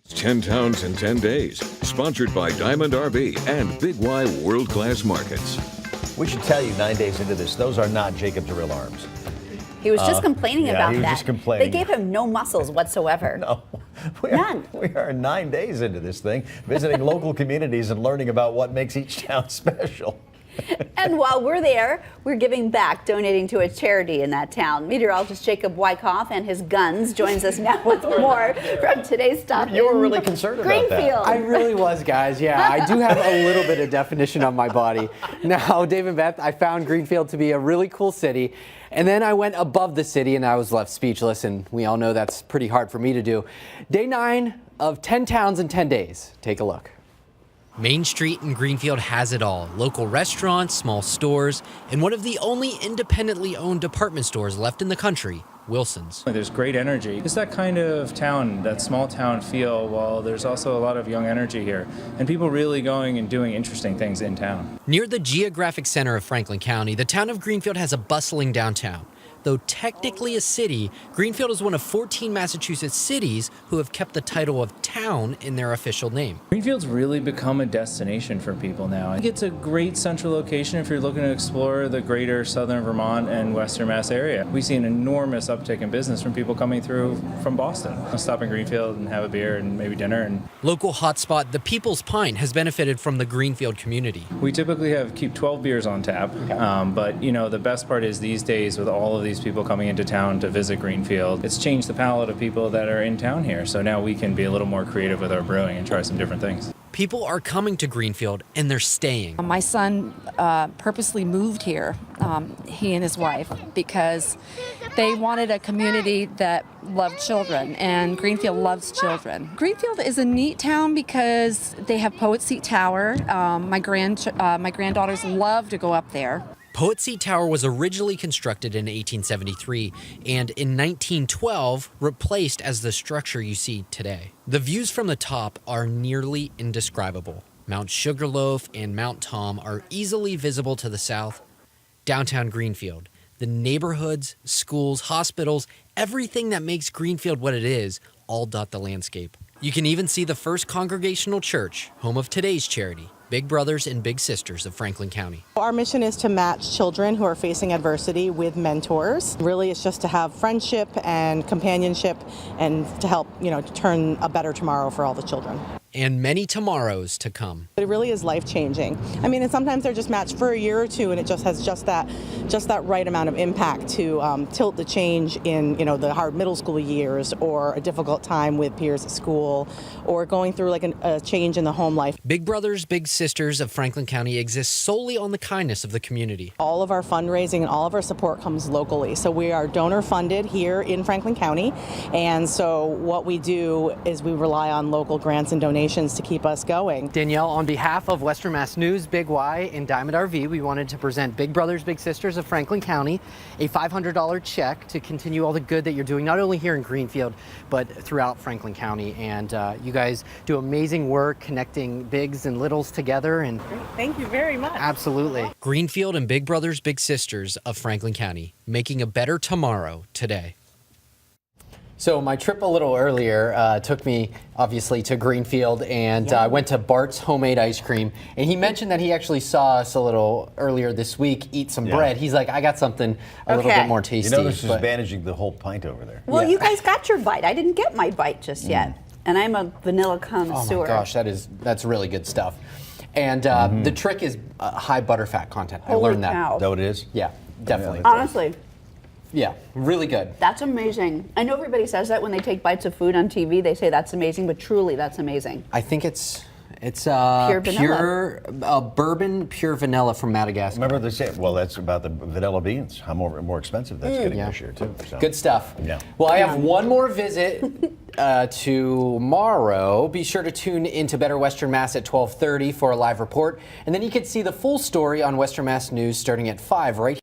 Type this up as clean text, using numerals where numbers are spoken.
10 towns in 10 days. Sponsored by Diamond RV and Big Y World Class Markets. We should tell you 9 days into this, those are not Jacob's real arms. He was just complaining about he was that. just complaining. They gave him no muscles whatsoever. No. None. We are 9 days into this thing, visiting local communities and learning about what makes each town special. And while we're there, we're giving back, donating to a charity in that town. Meteorologist Jacob Wyckoff and his guns joins us now with more from today's stop. You were really concerned about that. Greenfield. I really was, guys. Yeah, I do have a little bit of definition on my body. Now, Dave and Beth, I found Greenfield to be a really cool city. And then I went above the city and I was left speechless. And we all know that's pretty hard for me to do. Day 9 of 10 towns in 10 days. Take a look. Main Street in Greenfield has it all. Local restaurants, small stores, and one of the only independently owned department stores left in the country, Wilson's. There's great energy. It's that kind of town, that small town feel, while there's also a lot of young energy here and people really going and doing interesting things in town. Near the geographic center of Franklin County, the town of Greenfield has a bustling downtown. Though technically a city, Greenfield is one of 14 Massachusetts cities who have kept the title of town in their official name. Greenfield's really become a destination for people now. I think it's a great central location if you're looking to explore the greater southern Vermont and western Mass area. We see an enormous uptick in business from people coming through from Boston. I'll stop in Greenfield and have a beer and maybe dinner. Local hotspot, the People's Pint, has benefited from the Greenfield community. We typically keep 12 beers on tap, but you know, the best part is these days with all of these people coming into town to visit Greenfield, it's changed the palate of people that are in town here. So now we can be a little more creative with our brewing and try some different things. People are coming to Greenfield and they're staying. My son purposely moved here, he and his wife, because they wanted a community that loved children, and Greenfield loves children. Greenfield is a neat town because they have Poet Seat Tower. My granddaughters love to go up there. Poet Seat Tower was originally constructed in 1873 and in 1912 replaced as the structure you see today. The views from the top are nearly indescribable. Mount Sugarloaf and Mount Tom are easily visible to the south. Downtown Greenfield, the neighborhoods, schools, hospitals, everything that makes Greenfield what it is, all dot the landscape. You can even see the First Congregational Church, home of today's charity, Big Brothers and Big Sisters of Franklin County. Our mission is to match children who are facing adversity with mentors. Really, it's just to have friendship and companionship and to help, to turn a better tomorrow for all the children. And many tomorrows to come. It really is life-changing. I mean, and sometimes they're just matched for a year or two, and it just has just that right amount of impact to tilt the change in, the hard middle school years, or a difficult time with peers at school, or going through like a change in the home life. Big Brothers, Big Sisters of Franklin County exists solely on the kindness of the community. All of our fundraising and all of our support comes locally. So we are donor funded here in Franklin County, and so what we do is we rely on local grants and donations to keep us going. Danielle, on behalf of Western Mass News, Big Y, and Diamond RV, we wanted to present Big Brothers, Big Sisters of Franklin County a $500 check to continue all the good that you're doing, not only here in Greenfield, but throughout Franklin County. And you guys do amazing work connecting bigs and littles together. And thank you very much. Absolutely. Greenfield and Big Brothers, Big Sisters of Franklin County, making a better tomorrow today. So my trip a little earlier took me, obviously, to Greenfield, and I went to Bart's Homemade Ice Cream. And he mentioned that he actually saw us a little earlier this week eat some bread. He's like, I got something a little bit more tasty. This is managing the whole pint over there. Well, you guys got your bite. I didn't get my bite just yet. And I'm a vanilla connoisseur. Oh my gosh, that's really good stuff. And the trick is high butterfat content. I learned that. Cow. Is that what it is? Yeah, definitely. Honestly. Yeah, really good. That's amazing. I know everybody says that when they take bites of food on TV. They say that's amazing, but truly, that's amazing. I think it's pure bourbon, pure vanilla from Madagascar. Remember they say, well, that's about the vanilla beans. How more expensive that's getting this year too. So. Good stuff. Yeah. Well, I have one more visit tomorrow. Be sure to tune into Better Western Mass at 12:30 for a live report, and then you can see the full story on Western Mass News starting at 5 right